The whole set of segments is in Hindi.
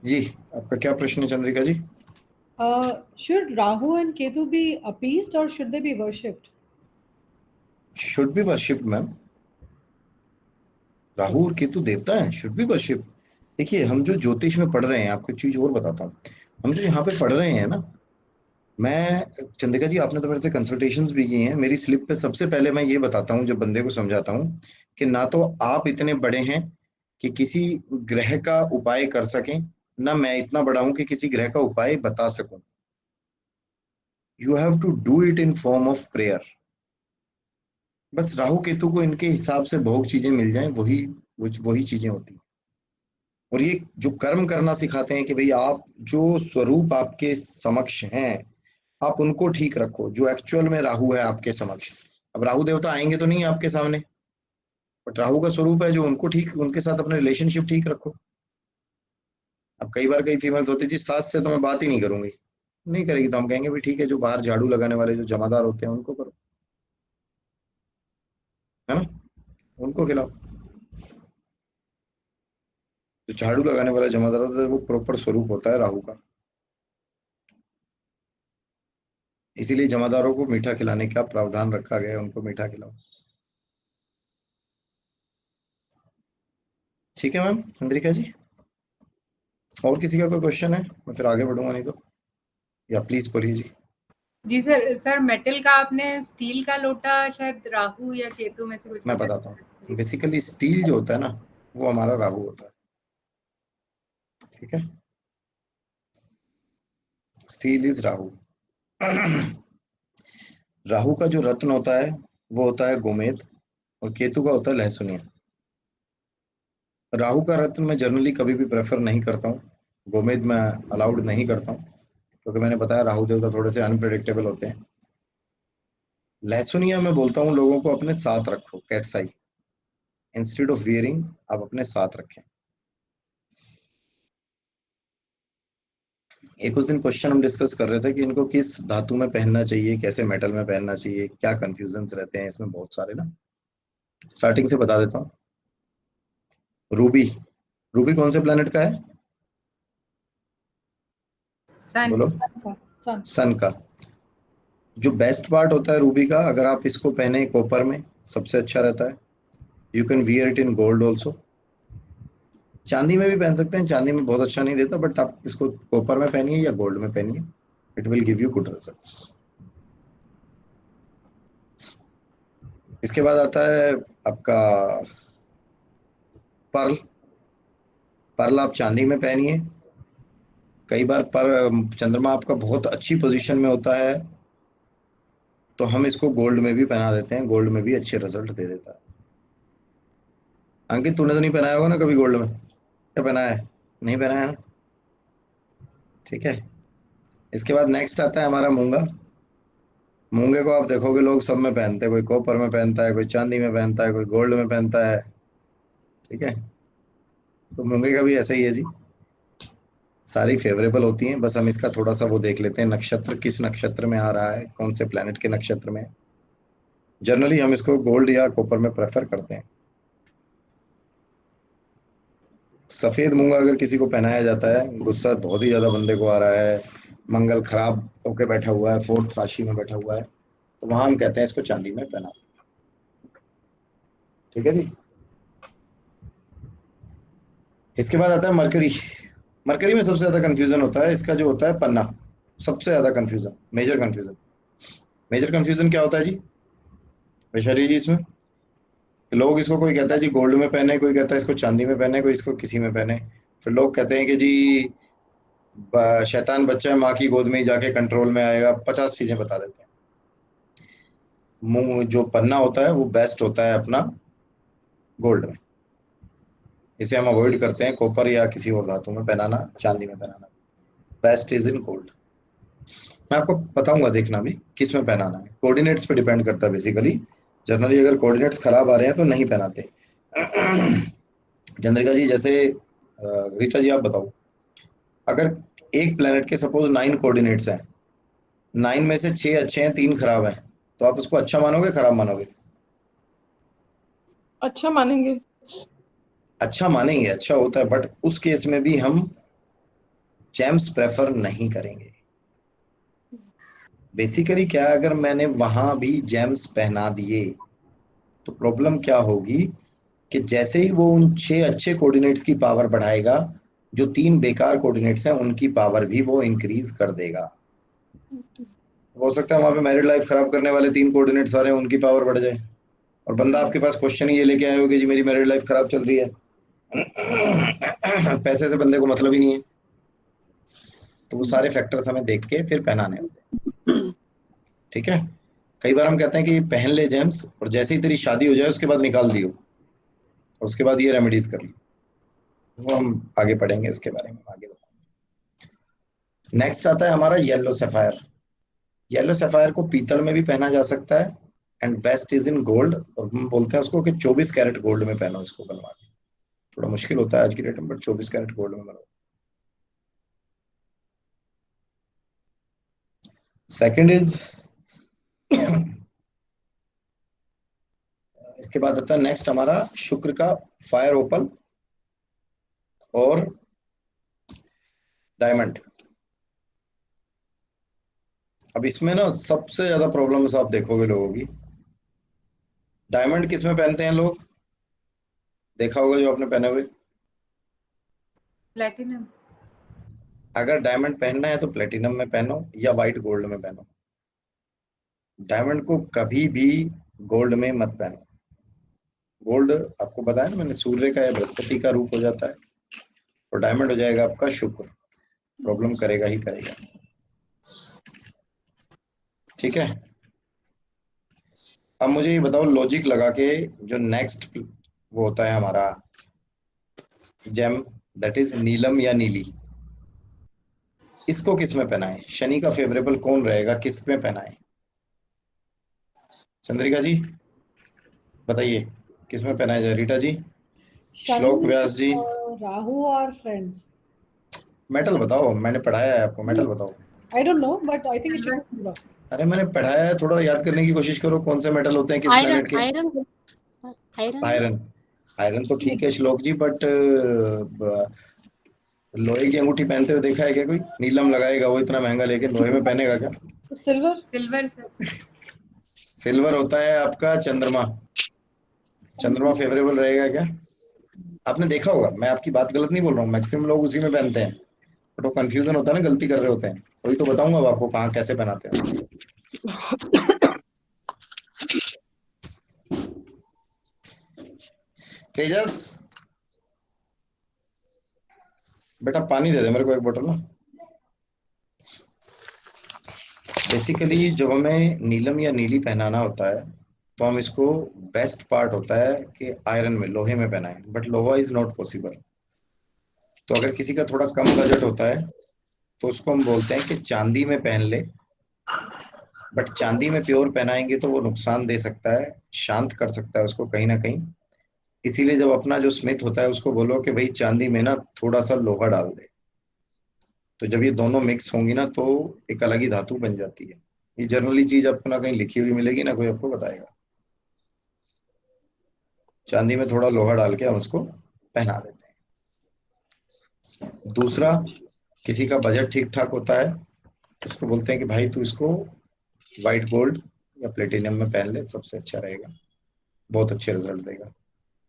जी, आपका क्या प्रश्न है चंद्रिका जी? Should Rahu and Ketu be appeased or should they be worshipped? Should be worship ma'am. Rahu और केतु देवता है, शुड बी वर्शिप। देखिए, हम जो ज्योतिष में पढ़ रहे हैं, आपको एक चीज और बताता हूँ। हम जो यहाँ पे पढ़ रहे हैं ना, मैं चंद्रिका जी, आपने तो मेरे से कंसल्टेशंस भी की हैं। मेरी स्लिप पे सबसे पहले मैं ये बताता हूँ, जब बंदे को समझाता हूँ, कि ना तो आप इतने बड़े हैं कि किसी ग्रह का उपाय कर सकें, ना मैं इतना बड़ा हूं कि किसी ग्रह का उपाय बता सकूं। You have to do it in form of prayer. बस राहु केतु को इनके हिसाब से भोग चीजें मिल जाएं, वही वही चीजें होती हैं। और ये जो कर्म करना सिखाते हैं कि भाई आप जो स्वरूप आपके समक्ष हैं, आप उनको ठीक रखो, जो एक्चुअल में राहु है आपके समक्ष। अब राहु देवता आएंगे तो नहीं आपके सामने, बट राहु का स्वरूप है जो उनको ठीक, उनके साथ अपने रिलेशनशिप ठीक रखो। अब कई बार कई फीमेल्स होती है जी, सास से तो मैं बात ही नहीं करूंगी, नहीं करेगी तो हम कहेंगे भाई ठीक है, जो बाहर झाड़ू लगाने वाले जो जमादार होते हैं उनको करो, है ना, उनको खिलाओ। जो झाड़ू लगाने वाला जमादार होता है वो प्रॉपर स्वरूप होता है राहु का। इसीलिए जमादारों को मीठा खिलाने का प्रावधान रखा गया है, उनको मीठा खिलाओ। ठीक है मैम चंद्रिका जी। और किसी का कोई क्वेश्चन है? मैं फिर आगे बढ़ूंगा, नहीं तो। या प्लीज बोलिए जी। जी सर। सर मेटल का आपने स्टील का लोटा शायद राहु या केतु में से कुछ मैं बताया बताता था। जी हूँ, सर। बेसिकली स्टील जो होता है ना, वो हमारा राहु होता है। ठीक है, स्टील इज राहु। राहु का जो रत्न होता है वो होता है गोमेद, और केतु का होता है लहसुनिया। राहु का रत्न मैं जनरली कभी भी प्रेफर नहीं करता हूँ, गोमेद मैं अलाउड नहीं करता हूँ, क्योंकि मैंने बताया राहु देवता थोड़े से अनप्रेडिक्टेबल होते हैं। लहसुनिया मैं बोलता हूँ लोगों को अपने साथ रखो, cats I, instead of wearing आप अपने साथ रखें। एक उस दिन क्वेश्चन हम डिस्कस कर रहे थे कि इनको किस धातु में पहनना चाहिए, कैसे मेटल में पहनना चाहिए, क्या कंफ्यूजन्स रहते हैं इसमें बहुत सारे ना। स्टार्टिंग से बता देता हूँ। रूबी, रूबी कौन से प्लेनेट का है? सन। बोलो। Sun. सन का। जो बेस्ट पार्ट होता है रूबी का, अगर आप इसको पहने कॉपर में, सबसे अच्छा रहता है। You can wear it in gold also. चांदी में भी पहन सकते हैं, चांदी में बहुत अच्छा नहीं देता, बट आप इसको कॉपर में पहनिए या गोल्ड में पहनिए, it will give you good results. इसके बाद आता है आपका पर्ल। पर्ल आप चांदी में पहनिए। कई बार पर चंद्रमा आपका बहुत अच्छी पोजीशन में होता है, तो हम इसको गोल्ड में भी पहना देते हैं, गोल्ड में भी अच्छे रिजल्ट दे देता है। अंकित, तूने तो नहीं पहनाया होगा ना कभी गोल्ड में? क्या पहना है? नहीं पहना है ना? ठीक है। इसके बाद नेक्स्ट आता है हमारा मूंगा। मूंगे को आप देखोगे लोग सब में पहनते हैं, कोई कॉपर में पहनता है, कोई चांदी में पहनता है, कोई गोल्ड में पहनता है। ठीक है, तो मूंगे का भी ऐसा ही है जी, सारी फेवरेबल होती हैं। बस हम इसका थोड़ा सा वो देख लेते हैं, नक्षत्र किस नक्षत्र में आ रहा है, कौन से प्लेनेट के नक्षत्र में। जनरली हम इसको गोल्ड या कॉपर में प्रेफर करते हैं। सफेद मूंगा अगर किसी को पहनाया जाता है, गुस्सा बहुत ही ज्यादा बंदे को आ रहा है, मंगल खराब होके बैठा हुआ है, फोर्थ राशि में बैठा हुआ है, तो वहां हम कहते हैं इसको चांदी में पहना। ठीक है जी। इसके बाद आता है मरकरी। मरकरी में सबसे ज्यादा कंफ्यूजन होता है, इसका जो होता है पन्ना, सबसे ज्यादा confusion, major confusion. Major confusion क्या होता है जी वैशाली जी इसमें? कि लोग इसको, कोई कहता है जी गोल्ड में पहने, कोई कहता है इसको चांदी में पहने, कोई इसको किसी में पहने। फिर लोग कहते हैं कि जी शैतान बच्चा है, माँ की गोद में ही जाके कंट्रोल में आएगा, 50 चीजें बता देते हैं। मुंह जो पन्ना होता है वो बेस्ट होता है अपना गोल्ड में। इसे हम अवॉइड करते हैं कॉपर या किसी और धातु में पहनाना, चांदी में पहनाना। Best is in gold. मैं आपको बताऊंगा, देखना भी किस में पहनाना है, कोऑर्डिनेट्स पे डिपेंड करता है बेसिकली। जनरली अगर कोऑर्डिनेट्स खराब आ रहे हैं तो नहीं पहनाते। चंद्रिका जी, जैसे रीटा जी आप बताओ, अगर एक प्लेनेट के सपोज 9 कोऑर्डिनेट्स हैं, 9 में से 6 अच्छे हैं, 3 खराब हैं, तो आप उसको अच्छा मानोगे खराब मानोगे? अच्छा मानेंगे। अच्छा मानेंगे, अच्छा होता है, बट उस केस में भी हम जेम्स प्रेफर नहीं करेंगे। बेसिकली क्या है, अगर मैंने वहां भी जेम्स पहना दिए तो प्रॉब्लम क्या होगी कि जैसे ही वो उन 6 अच्छे कोऑर्डिनेट्स की पावर बढ़ाएगा, जो 3 बेकार कोऑर्डिनेट्स हैं उनकी पावर भी वो इंक्रीज कर देगा। हो सकता है वहां पे मैरिड लाइफ खराब करने वाले 3 कोऑर्डिनेट्स आ रहे हैं, उनकी पावर बढ़ जाए, और बंदा आपके पास क्वेश्चन ये लेके आया हो कि जी मेरी मैरिड लाइफ खराब चल रही है। पैसे से बंदे को मतलब ही नहीं है। तो वो सारे फैक्टर्स हमें देख के फिर पहनाने होते हैं। ठीक है। कई बार हम कहते हैं कि पहन ले जेम्स, और जैसे ही तेरी शादी हो जाए उसके बाद निकाल दियो, और उसके बाद ये रेमेडीज कर ली। वो हम आगे पढ़ेंगे, उसके बारे में आगे बताएंगे। नेक्स्ट आता है हमारा येलो सफायर। येलो सफायर को पीतल में भी पहना जा सकता है, and best is in gold. और हम बोलते हैं उसको कि 24 कैरेट गोल्ड में पहनो इसको बनवा के। थोड़ा मुश्किल होता है आज की डेट में, बट 24 कैरेट गोल्ड में बनाओ। सेकंड इज, इसके बाद आता है नेक्स्ट हमारा शुक्र का फायर ओपल और डायमंड। अब इसमें ना सबसे ज्यादा प्रॉब्लम आप देखोगे लोगों की, डायमंड किस में पहनते हैं लोग, देखा होगा जो आपने पहने हुए। प्लेटिनम। अगर डायमंड पहनना है तो प्लेटिनम में पहनो या वाइट गोल्ड में पहनो। डायमंड को कभी भी गोल्ड में मत पहनो। गोल्ड आपको बताया ना मैंने, सूर्य का या बृहस्पति का रूप हो जाता है, और डायमंड हो जाएगा आपका शुक्र। प्रॉब्लम करेगा ही करेगा। ठीक है। अब मुझे ये बताओ लॉजिक लगा के, जो नेक्स्ट वो होता है हमारा जेम, दैट इज नीलम या नीली, इसको किस में पहनाएं? शनि का फेवरेबल कौन रहेगा, किस में पहनाएं? चंद्रिका जी बताइए, किस में पहनाया जाए? रीटा जी, श्लोक शनि, व्यास जी, राहु और फ्रेंड्स। मेटल बताओ, मैंने पढ़ाया है आपको, मेटल बताओ। I don't know, but I think it should silver. be silver. अरे मैंने पढ़ाया है, थोड़ा याद करने की कोशिश करो, कौन से मेटल होते हैं किस आयरन प्लेनेट के? आयरन सर, आयरन है। आयरन। आयरन तो ठीक है श्लोक जी, बट लोहे की अंगूठी पहनते हुए देखा है क्या कोई? नीलम लगाएगा वो इतना महंगा लेके, लोहे में पहनेगा क्या? तो सिल्वर। Silver sir. सिल्वर होता है आपका चंद्रमा। चंद्रमा फेवरेबल रहेगा क्या? आपने देखा होगा, मैं आपकी बात गलत नहीं बोल रहा हूँ, मैक्सिमम लोग उसी में पहनते हैं, बट वो कंफ्यूजन होता है ना, गलती कर रहे होते हैं। वही तो बताऊंगा अब आपको कहाँ कैसे पहनाते हैं उसको। तेजस बेटा पानी दे दे मेरे को एक बोतल ना। बेसिकली जब हमें नीलम या नीली पहनाना होता है तो हम इसको, बेस्ट पार्ट होता है कि आयरन में, लोहे में पहनाएं, बट लोहा इज नॉट पॉसिबल। तो अगर किसी का थोड़ा कम बजट होता है तो उसको हम बोलते हैं कि चांदी में पहन ले। बट चांदी में प्योर पहनाएंगे तो वो नुकसान दे सकता है, शांत कर सकता है उसको कहीं ना कहीं। इसीलिए जब अपना जो स्मिथ होता है उसको बोलो कि भाई चांदी में ना थोड़ा सा लोहा डाल दे, तो जब ये दोनों मिक्स होंगी ना तो एक अलग ही धातु बन जाती है। ये जनरली चीज आपको ना कहीं लिखी हुई मिलेगी ना कोई आपको बताएगा। चांदी में थोड़ा लोहा डाल के हम उसको पहना देते हैं। दूसरा, किसी का बजट ठीक ठाक होता है, उसको बोलते हैं कि भाई तू इसको व्हाइट गोल्ड या प्लेटिनियम में पहन ले, सबसे अच्छा रहेगा, बहुत अच्छे रिजल्ट देगा।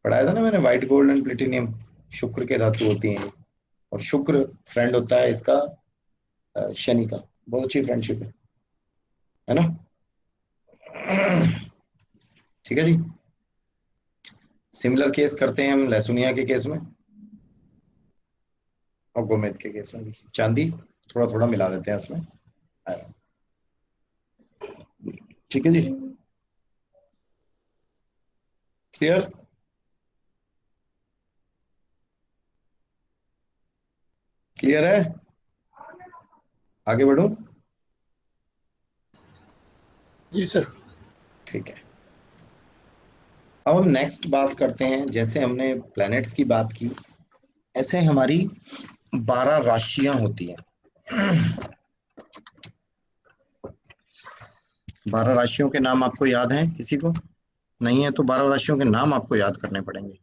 पढ़ाया था ना मैंने, व्हाइट गोल्ड एंड प्लेटिनियम शुक्र के धातु होती हैं ये। और शुक्र फ्रेंड होता है इसका शनि का, बहुत अच्छी फ्रेंडशिप है ना। ठीक है जी। सिमिलर केस करते हैं हम लहसुनिया के केस में, और गोमेद के केस में भी चांदी थोड़ा थोड़ा मिला देते हैं इसमें। ठीक है जी, क्लियर? क्लियर है? आगे बढ़ूं? जी सर। ठीक है। अब हम नेक्स्ट बात करते हैं, जैसे हमने प्लैनेट्स की बात की, ऐसे हमारी 12 राशियां होती हैं। 12 राशियों के नाम आपको याद हैं किसी को? नहीं है तो 12 राशियों के नाम आपको याद करने पड़ेंगे।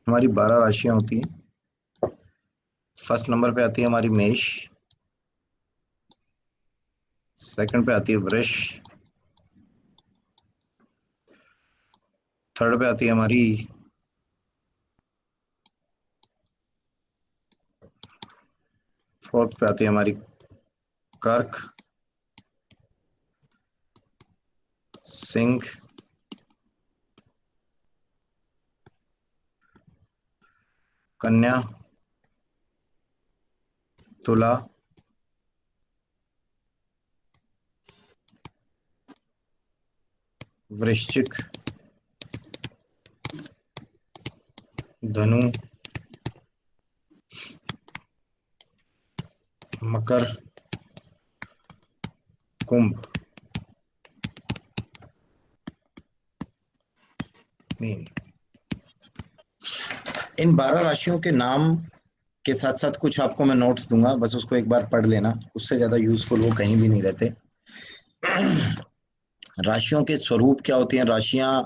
हमारी 12 राशियां होती हैं। फर्स्ट नंबर पे आती है हमारी मेष, सेकंड पे आती है वृष, थर्ड पे आती है हमारी फोर्थ पे आती है हमारी कर्क, सिंह, कन्या, तुला, वृश्चिक, धनु, मकर, कुंभ, मीन। इन 12 राशियों के नाम के साथ साथ कुछ आपको मैं नोट्स दूंगा, बस उसको एक बार पढ़ लेना, उससे ज्यादा यूजफुल वो कहीं भी नहीं रहते। राशियों के स्वरूप क्या होती हैं, राशियां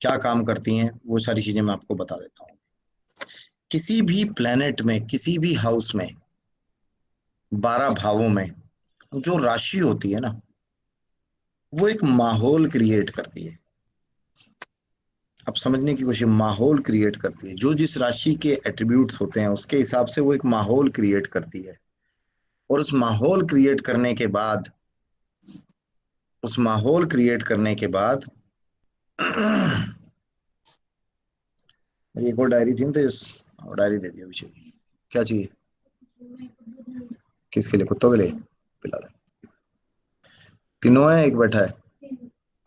क्या काम करती हैं, वो सारी चीजें मैं आपको बता देता हूँ। किसी भी प्लेनेट में, किसी भी हाउस में, 12 भावों में जो राशि होती है ना, वो एक माहौल क्रिएट करती है। अब समझने की कोशिश, माहौल क्रिएट करती है। जो जिस राशि के एट्रीब्यूट्स होते हैं उसके हिसाब से वो एक माहौल क्रिएट करती है। और उस माहौल क्रिएट करने के बाद मेरी एक और डायरी थी ना, तो इस डायरी दे दिया पीछे। क्या चाहिए? किसके लिए? कुत्तों के लिए? पिला दे। तीनों है, एक बैठा है,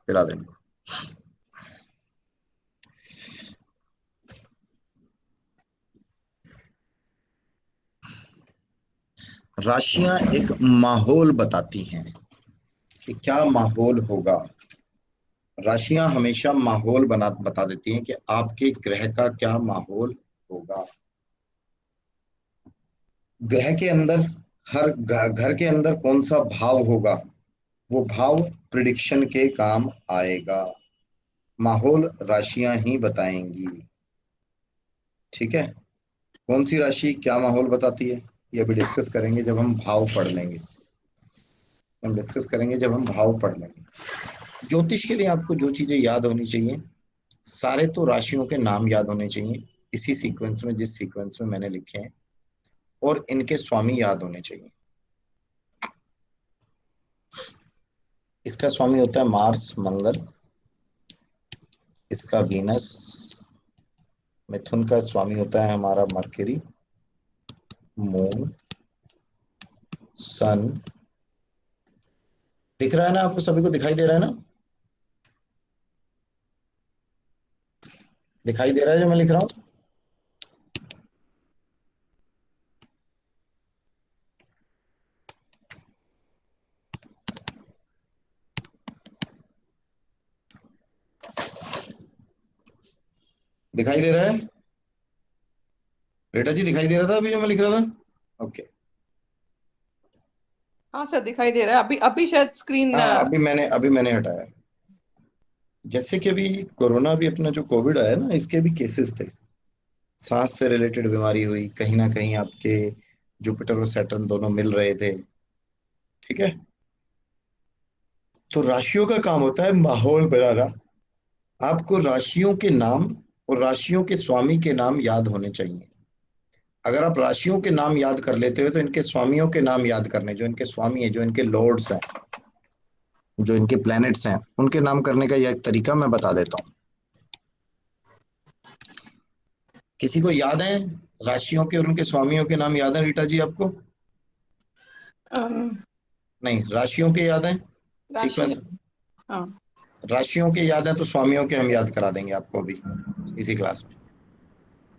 पिला दे इनको। राशियां एक माहौल बताती हैं कि क्या माहौल होगा। राशियां हमेशा माहौल बता देती हैं कि आपके ग्रह का क्या माहौल होगा। ग्रह के अंदर, हर घर के अंदर कौन सा भाव होगा, वो भाव प्रिडिक्शन के काम आएगा। माहौल राशियां ही बताएंगी। ठीक है? कौन सी राशि क्या माहौल बताती है, ये अभी डिस्कस करेंगे जब हम भाव पढ़ लेंगे। ज्योतिष के लिए आपको जो चीजें याद होनी चाहिए, सारे तो राशियों के नाम याद होने चाहिए इसी सीक्वेंस में, जिस सीक्वेंस में मैंने लिखे हैं, और इनके स्वामी याद होने चाहिए। इसका स्वामी होता है मार्स मंगल, इसका वीनस। मिथुन का स्वामी होता है हमारा मरकरी, मून, सन। दिख रहा है ना आपको? सभी को दिखाई दे रहा है ना? दिखाई दे रहा है जो मैं लिख रहा हूं? दिखाई दे रहा है? बेटा जी दिखाई दे रहा था अभी जो मैं लिख रहा था? ओके। हाँ सर, दिखाई दे रहा है। अभी अभी शायद स्क्रीन। हाँ, अभी मैंने हटाया। जैसे कि अभी कोरोना भी, अपना जो कोविड आया ना, इसके भी केसेस थे। सांस से रिलेटेड बीमारी हुई, कहीं ना कहीं आपके जुपिटर और सैटर्न दोनों मिल रहे थे। ठीक है? तो राशियों का काम होता है माहौल बनाना। आपको राशियों के नाम और राशियों के स्वामी के नाम याद होने चाहिए। अगर आप राशियों के नाम याद कर लेते हो तो इनके स्वामियों के नाम याद करने, जो इनके स्वामी है, जो इनके लॉर्ड्स हैं, जो इनके प्लैनेट्स हैं, उनके नाम करने का यह एक तरीका मैं बता देता हूँ। किसी को याद है राशियों के और उनके स्वामियों के नाम? याद है रीटा जी आपको? नहीं, राशियों के याद है राशि। सीक्वेंस? हाँ। राशियों के याद है तो स्वामियों के हम याद करा देंगे आपको अभी इसी क्लास में।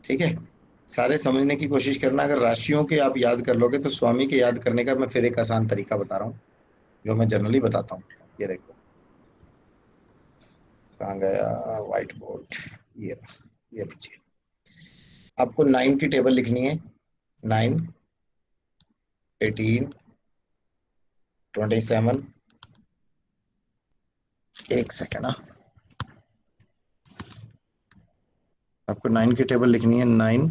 ठीक है? सारे समझने की कोशिश करना। अगर राशियों के आप याद कर लोगे तो स्वामी के याद करने का मैं फिर एक आसान तरीका बता रहा हूँ, जो मैं जनरली बताता हूँ। ये देखो, कहाँ गया व्हाइट बोर्ड? ये रहा, ये लीजिए। आपको 9 की टेबल लिखनी है। 9, 18, 27। एक सेकेंड। आपको 9 की टेबल लिखनी है। 9,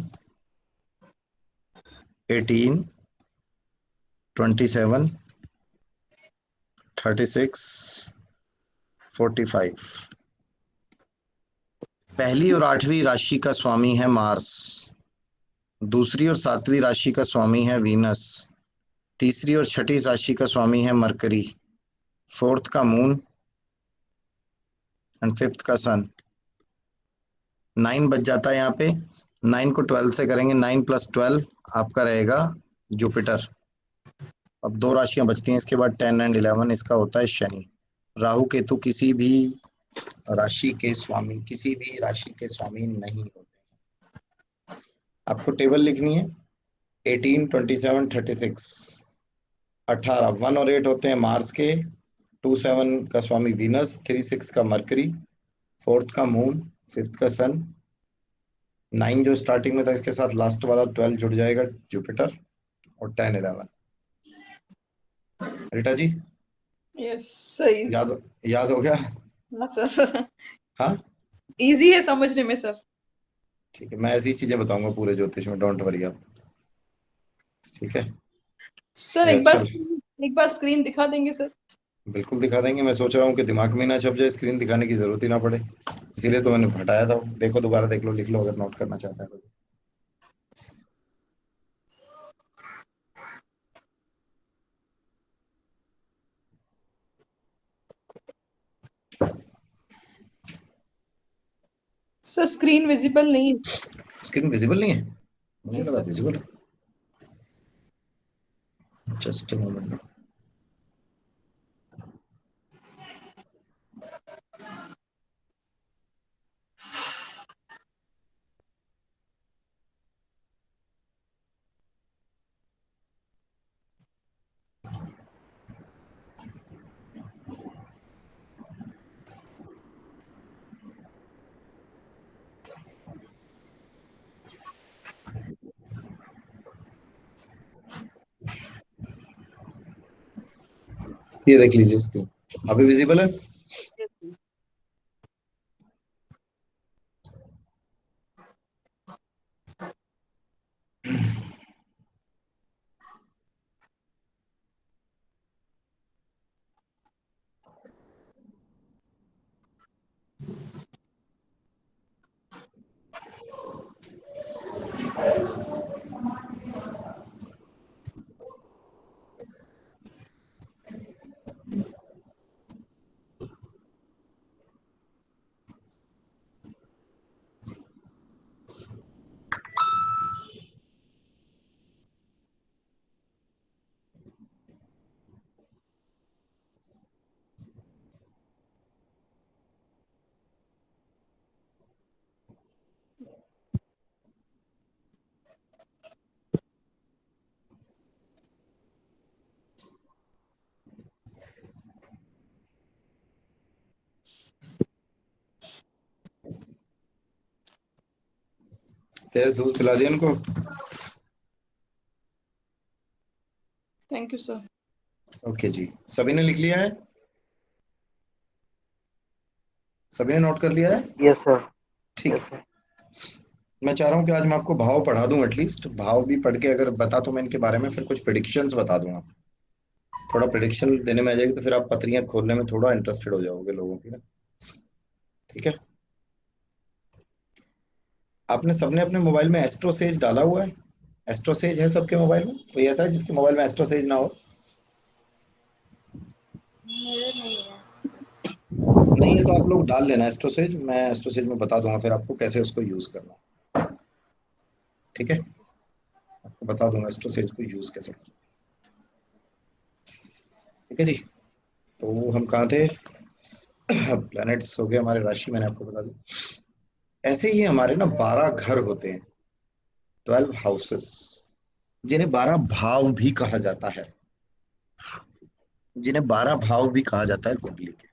18, 27, 36, 45। पहली और 8वीं राशि का स्वामी है मार्स। दूसरी और 7वीं राशि का स्वामी है वीनस। तीसरी और छठी राशि का स्वामी है मरकरी। फोर्थ का मून एंड फिफ्थ का सन। 9 बच जाता है यहाँ पे। 9 को 12 से करेंगे, 9 + 12 आपका रहेगा जुपिटर। अब दो राशियां बचती हैं इसके बाद, 10 एंड 11। इसका होता है शनि। राहु केतु किसी भी राशि के स्वामी, किसी भी राशि के स्वामी नहीं होते। आपको टेबल लिखनी है। 18, 27, 36। 18 1 और 8 होते हैं मार्स के। 2 7 का स्वामी वीनस। 3 6 का मरकरी। फोर्थ का मून। फिफ्थ का सन। 9 जो स्टार्टिंग में था इसके साथ लास्ट वाला 12 जुड़ जाएगा, जुपिटर। और 10 11। रीटा जी यस सही। याद हो गया? हाँ इजी है समझने में सर। ठीक है, मैं ऐसी चीजें बताऊंगा पूरे ज्योतिष में, डोंट वरी आप। ठीक है, सर ये अच्छा। एक बार स्क्रीन दिखा देंगे सर? बिल्कुल दिखा देंगे। मैं सोच रहा हूँ कि दिमाग में ना छप जाए, स्क्रीन दिखाने की जरूरत ही ना पड़े, इसीलिए तो मैंने हटाया था। देखो दोबारा देख लो, लिख लो अगर नोट करना चाहता है तो। सर स्क्रीन विजिबल नहीं है। स्क्रीन विजिबल नहीं है? मुझे नहीं लगा सर। विजिबल है। Just a moment. ये देख लीजिए स्क्रीन, अभी विजिबल है? तेज दूध पिला दिया इनको। Thank you sir. ओके जी, सभी ने लिख लिया है? सभी ने नोट कर लिया है? Yes sir. ठीक यस है। सर। मैं चाह रहा हूँ कि आज मैं आपको भाव पढ़ा दूं, एटलीस्ट भाव भी पढ़ के अगर बता तो मैं इनके बारे में फिर कुछ प्रिडिक्शंस बता दूंगा। थोड़ा प्रिडिक्शन देने में आ जाएगी तो फिर आप पत्रियां खोलने में थोड़ा इंटरेस्टेड हो जाओगे लोगों की ना। ठीक है। आपने सबने अपने मोबाइल में एस्ट्रोसेज डाला हुआ है? एस्ट्रोसेज है सबके मोबाइल में? कोई ऐसा है जिसके मोबाइल में एस्ट्रोसेज ना हो? मेरे नहीं है। नहीं है तो आप लोग डाल लेना एस्ट्रोसेज। मैं एस्ट्रोसेज में बता दूंगा फिर आपको कैसे उसको यूज करना है। ठीक है, आपको बता दूंगा एस्ट्रोसेज को यूज कैसे करना है। ठीक है जी। तो हम कहाँ थे? प्लैनेट्स हो गए हमारे, राशि मैंने आपको बता दी। ऐसे ही हमारे ना 12 घर होते हैं, 12 हाउसेस, जिन्हें 12 भाव भी कहा जाता है। जिन्हें 12 भाव भी कहा जाता है कुंडली के।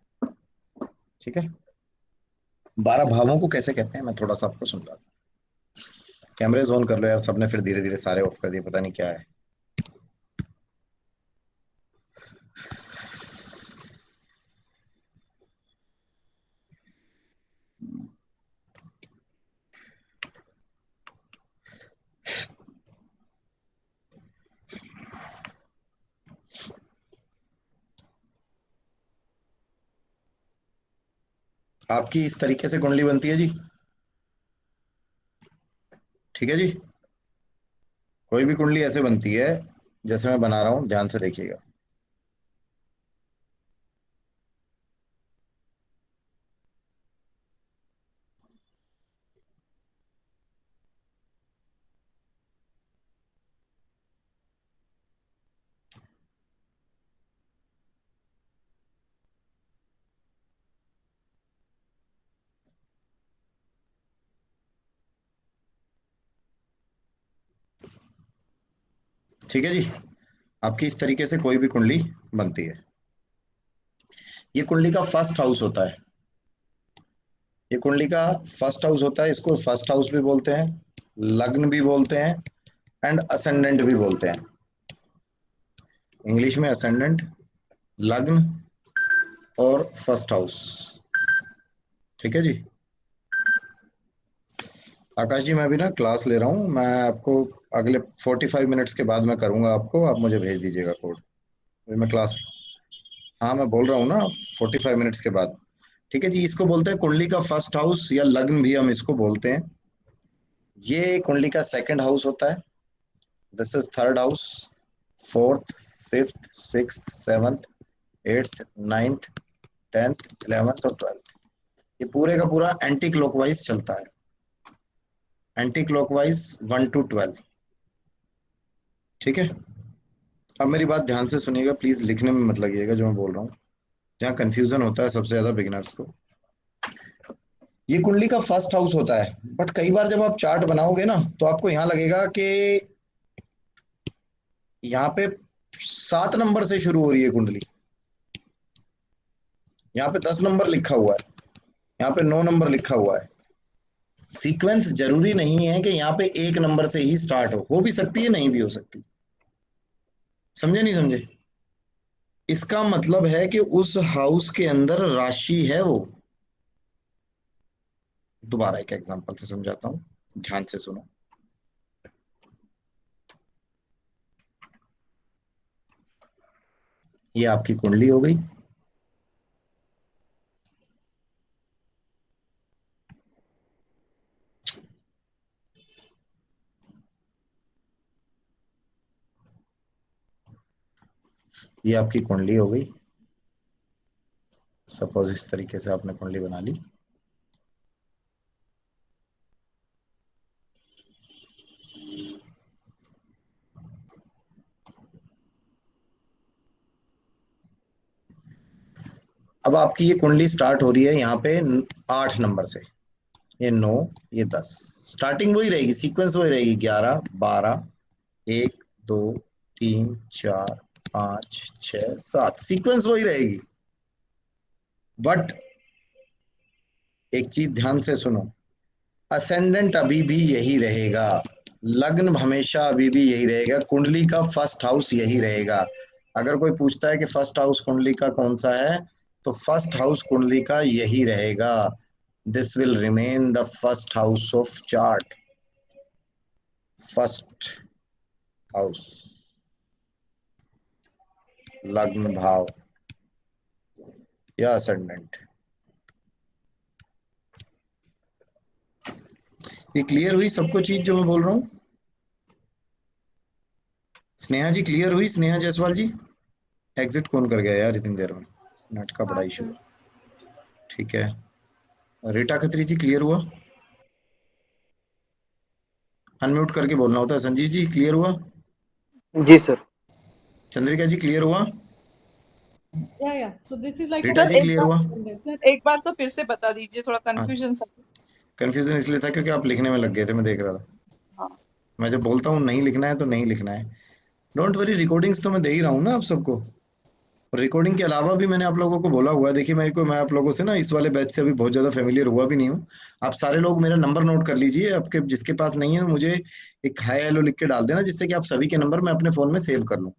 ठीक है। 12 भावों को कैसे कहते हैं मैं थोड़ा सा आपको समझाता हूँ। कैमरे ऑन कर लो यार सबने, फिर धीरे धीरे सारे ऑफ कर दिए, पता नहीं क्या है। आपकी इस तरीके से कुंडली बनती है जी। ठीक है जी, कोई भी कुंडली ऐसे बनती है जैसे मैं बना रहा हूं, ध्यान से देखिएगा। ठीक है जी, आपकी इस तरीके से कोई भी कुंडली बनती है। ये कुंडली का फर्स्ट हाउस होता है। ये कुंडली का फर्स्ट हाउस होता है, इसको फर्स्ट हाउस भी बोलते हैं, लग्न भी बोलते हैं, एंड असेंडेंट भी बोलते हैं। इंग्लिश में असेंडेंट, लग्न और फर्स्ट हाउस। ठीक है जी। आकाश जी, मैं अभी ना क्लास ले रहा हूँ, मैं आपको अगले 45 मिनट्स के बाद मैं करूँगा आपको, आप मुझे भेज दीजिएगा कोड। अभी मैं क्लास, हाँ मैं बोल रहा हूँ ना 45 मिनट्स के बाद। ठीक है जी, इसको बोलते हैं कुंडली का फर्स्ट हाउस या लग्न भी हम इसको बोलते हैं। ये कुंडली का सेकंड हाउस होता है। This is third house, fourth, fifth, sixth, seventh, eighth, ninth, 10th, 11th और 12th। ये पूरे का पूरा एंटी क्लॉकवाइज चलता है, एंटी क्लॉकवाइज 1 to 12। ठीक है, अब मेरी बात ध्यान से सुनिएगा प्लीज, लिखने में मत लगिएगा जो मैं बोल रहा हूँ, जहाँ कंफ्यूजन होता है सबसे ज्यादा बिगिनर्स को। ये कुंडली का फर्स्ट हाउस होता है, बट कई बार जब आप चार्ट बनाओगे ना तो आपको यहाँ लगेगा कि यहाँ पे 7 नंबर से शुरू हो रही है कुंडली, यहाँ पे 10 नंबर लिखा हुआ है, यहाँ पे 9 नंबर लिखा हुआ है। सीक्वेंस जरूरी नहीं है कि यहाँ पे 1 नंबर से ही स्टार्ट हो भी सकती है, नहीं भी हो सकती। समझे नहीं समझे? इसका मतलब है कि उस हाउस के अंदर राशि है वो। दोबारा एक एग्जांपल से समझाता हूं, ध्यान से सुनो। ये आपकी कुंडली हो गई। ये आपकी कुंडली हो गई। सपोज इस तरीके से आपने कुंडली बना ली। अब आपकी ये कुंडली स्टार्ट हो रही है यहाँ पे 8 नंबर से, ये 9, ये 10, स्टार्टिंग वही रहेगी, सीक्वेंस वही रहेगी, 11, 12, 1, 2, 3, 4, 5, 6, 7, सीक्वेंस वही रहेगी। बट एक चीज ध्यान से सुनो, असेंडेंट अभी भी यही रहेगा, लग्न हमेशा अभी भी यही रहेगा, कुंडली का फर्स्ट हाउस यही रहेगा। अगर कोई पूछता है कि फर्स्ट हाउस कुंडली का कौन सा है, तो फर्स्ट हाउस कुंडली का यही रहेगा। This will remain the first house of chart. First house, लग्न भाव या असेंडेंट। ये क्लियर हुई सबको चीज जो मैं बोल रहा हूँ? स्नेहा जी क्लियर हुई? स्नेहा जायसवाल जी, एग्जिट कौन कर गया यार इतनी देर में, नेट का बड़ा हाँ इशू। सर। ठीक है, रीटा खत्री जी क्लियर हुआ? अनम्यूट करके बोलना होता है। संजीव जी क्लियर हुआ? जी सर। चंद्रिका जी क्लियर हुआ? Yeah. So this is like a Rita sir ji एक क्लियर बार हुआ? सर एक बार तो फिर से बता दीजिए, थोड़ा हाँ, कंफ्यूजन सा। कंफ्यूजन इसलिए था क्योंकि आप लिखने में लग गए थे, मैं देख रहा था। हाँ मैं जब बोलता हूँ नहीं लिखना है तो नहीं लिखना है। डोंट वरी, रिकॉर्डिंग्स तो मैं दे ही रहा हूँ ना आप सबको। रिकॉर्डिंग के अलावा भी मैंने आप लोगों को बोला हुआ है। देखिए मेरे को, मैं आप लोगों से ना इस वाले बैच से अभी बहुत ज्यादा फेमिलियर हुआ भी नहीं हूँ। आप सारे लोग मेरा नंबर नोट कर लीजिए, आपके जिसके पास नहीं है मुझे एक हाय हेलो लिख के डाल देना, जिससे कि आप सभी के नंबर मैं अपने फोन में सेव कर लूँ।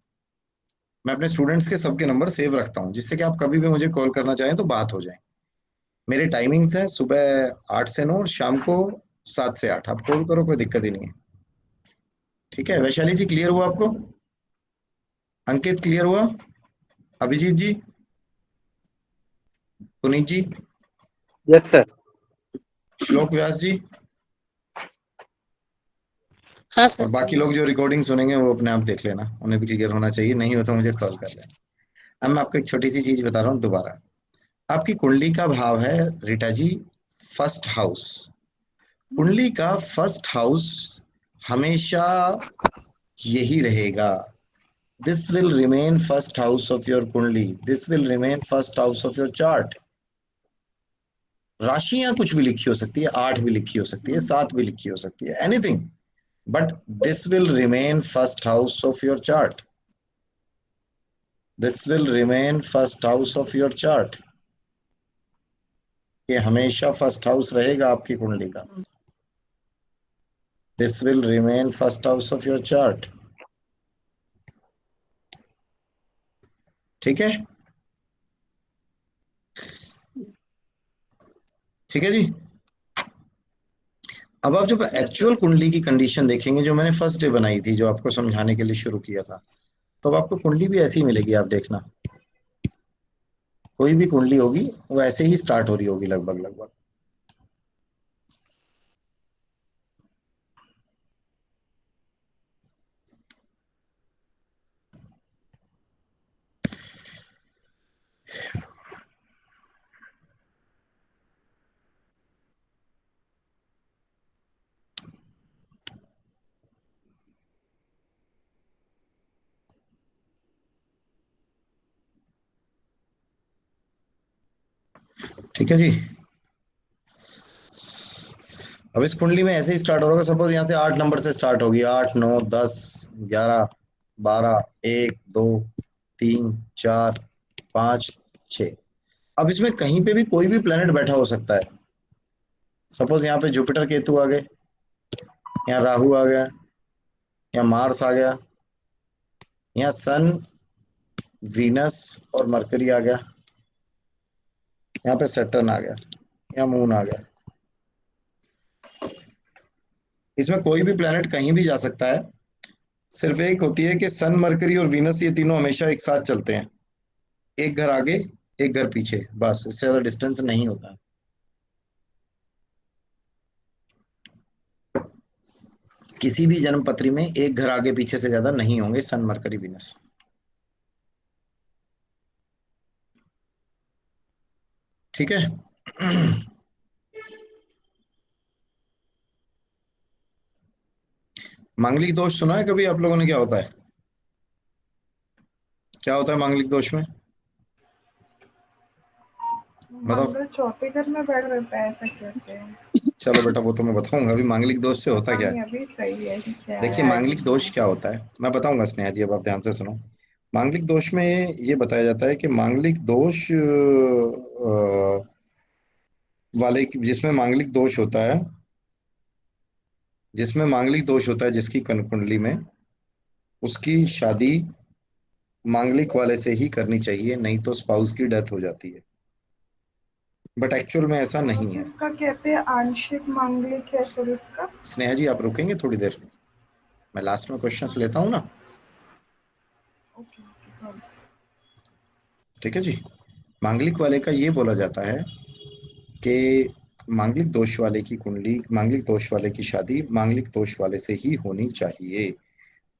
मैं अपने स्टूडेंट्स के सबके नंबर सेव रखता हूँ, जिससे कि आप कभी भी मुझे कॉल करना चाहें तो बात हो जाए। मेरे टाइमिंग्स हैं सुबह 8 से 9 और शाम को 7 से 8। आप कॉल करो, कोई दिक्कत ही नहीं है। ठीक है, वैशाली जी क्लियर हुआ आपको? अंकित क्लियर हुआ? अभिजीत जी, पुनीत जी, यस सर। श्लोक व्यास जी, हाँ और सर। बाकी लोग जो रिकॉर्डिंग सुनेंगे वो अपने आप देख लेना, उन्हें भी क्लियर होना चाहिए, नहीं हो तो मुझे कॉल कर लेना। अब मैं आपको एक छोटी सी चीज बता रहा हूँ दोबारा। आपकी कुंडली का भाव है रीटा जी फर्स्ट हाउस। कुंडली का फर्स्ट हाउस हमेशा यही रहेगा। This will remain first house of your kundli, this will remain first house of your chart. राशियां कुछ भी लिखी हो सकती है, 8 भी लिखी हो सकती है, 7 भी लिखी हो सकती है, anything, but this will remain first house of your chart. This will remain first house of your chart. ये हमेशा फर्स्ट हाउस रहेगा आपकी कुंडली का। This will remain first house of your chart. ठीक है, ठीक है जी। अब आप जब एक्चुअल कुंडली की कंडीशन देखेंगे, जो मैंने फर्स्ट डे बनाई थी, जो आपको समझाने के लिए शुरू किया था, तो अब आपको कुंडली भी ऐसी ही मिलेगी। आप देखना, कोई भी कुंडली होगी वो ऐसे ही स्टार्ट हो रही होगी लगभग लगभग। ठीक है जी। अब इस कुंडली में ऐसे ही स्टार्ट हो रहा होगा। सपोज यहाँ से 8 नंबर से स्टार्ट होगी, 8 9 10 11 12 1 2 3 4 5 6। अब इसमें कहीं पे भी कोई भी प्लेनेट बैठा हो सकता है। सपोज यहाँ पे जुपिटर केतु आ गए, यहाँ राहु आ गया, यहाँ मार्स आ गया, यहाँ सन वीनस और मरकरी आ गया, यहाँ पे सैटर्न आ गया, यहाँ मून आ गया। इसमें कोई भी प्लेनेट कहीं भी जा सकता है। सिर्फ एक होती है कि सन मरकरी और वीनस ये तीनों हमेशा एक साथ चलते हैं, एक घर आगे एक घर पीछे, बस इससे ज्यादा डिस्टेंस नहीं होता है। किसी भी जन्म पत्री में एक घर आगे पीछे से ज्यादा नहीं होंगे सन मरकरी वीनस। ठीक है। मांगलिक दोष सुना है कभी आप लोगों ने? क्या होता है, क्या होता है मांगलिक दोष में? बताओ। मंगल चौथे घर में बैठ रहता है ऐसा कहते हैं। चलो बेटा, वो तो मैं बताऊंगा। अभी मांगलिक दोष से होता पता क्या नहीं है। अभी सही है कि क्या देखिए है मांगलिक आइडिया दोष नहीं। क्या होता है मैं बताऊंगा स्नेहा जी, अब आप ध्यान से सुनो। मांगलिक दोष में ये बताया जाता है कि मांगलिक दोष वाले जिसमें मांगलिक दोष होता है, जिसमें मांगलिक दोष होता है जिसकी कुंडली में, उसकी शादी मांगलिक वाले से ही करनी चाहिए, नहीं तो स्पाउस की डेथ हो जाती है। बट एक्चुअल में ऐसा नहीं है। जिसका कहते हैं आंशिक मांगलिक है सर इसका। स्नेहा जी आप रुकेंगे थोड़ी देर, मैं लास्ट में क्वेश्चंस लेता हूँ ना। Okay okay sorry. ठीक है जी। मांगलिक वाले का ये बोला जाता है कि मांगलिक दोष वाले की कुंडली, मांगलिक दोष वाले की शादी मांगलिक दोष वाले से ही होनी चाहिए,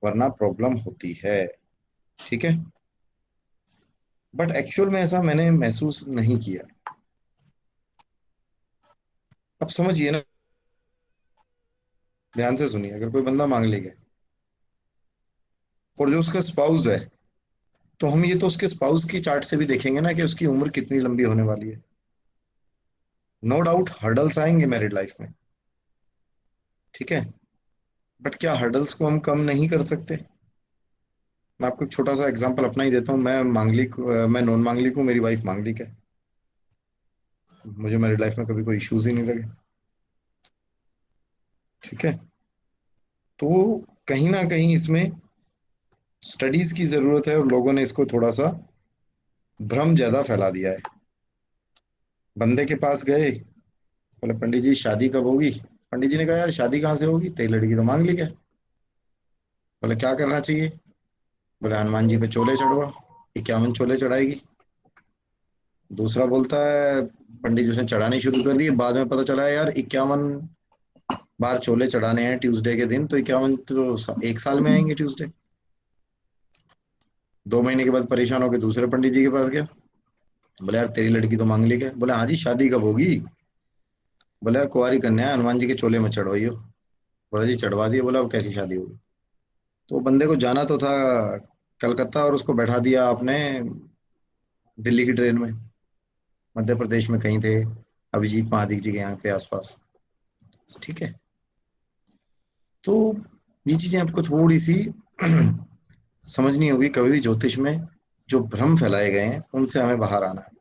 वरना प्रॉब्लम होती है। ठीक है। बट एक्चुअल में ऐसा मैंने महसूस नहीं किया। अब समझिए ना, ध्यान से सुनिए। अगर कोई बंदा मांगलिक है और जो उसका स्पाउस है, तो हम ये तो उसके स्पाउस की चार्ट से भी देखेंगे ना कि उसकी उम्र कितनी लंबी होने वाली है। नो डाउट हर्डल्स आएंगे मैरिड लाइफ में, ठीक है, बट क्या हर्डल्स को हम कम नहीं कर सकते? मैं आपको एक छोटा सा एग्जांपल अपना ही देता हूँ। मैं मांगलिक, मैं नॉन मांगलिक हूँ, मेरी वाइफ मांगलिक है। मुझे मैरिड लाइफ में कभी कोई इश्यूज ही नहीं लगे। ठीक है। तो कहीं ना कहीं इसमें स्टडीज की जरूरत है, और लोगों ने इसको थोड़ा सा भ्रम ज्यादा फैला दिया है। बंदे के पास गए, बोले पंडित जी शादी कब होगी? पंडित जी ने कहा यार शादी कहाँ से होगी, तेरी लड़की तो मांगलिक है। बोले क्या करना चाहिए? बोले हनुमान जी पे चोले चढ़वा, 51 चोले चढ़ाएगी। दूसरा बोलता है पंडित जी उसने चढ़ानी शुरू कर दी, बाद में पता चला यार 51 बार चोले चढ़ाने हैं ट्यूसडे के दिन, तो 51 तो एक साल में आएंगे ट्यूसडे। 2 महीने के बाद परेशान होकर दूसरे पंडित जी के पास गया, बोले यार तेरी लड़की तो मांगलिक है। बोले हाँ जी, शादी कब होगी? बोले यार कुंवारी कन्या है, हनुमान जी के चोले में चढ़वाइयो। बोला जी चढ़वा दिए। बोला अब कैसी शादी होगी? तो बंदे को जाना तो था कलकत्ता, और उसको बैठा दिया आपने दिल्ली की ट्रेन में। मध्य प्रदेश में कहीं थे, अभिजीत महादिक जी के यहाँ पे आसपास। ठीक है, तो ये चीजें आपको थोड़ी सी समझनी होगी। कभी भी ज्योतिष में जो भ्रम फैलाए गए हैं उनसे हमें बाहर आना है।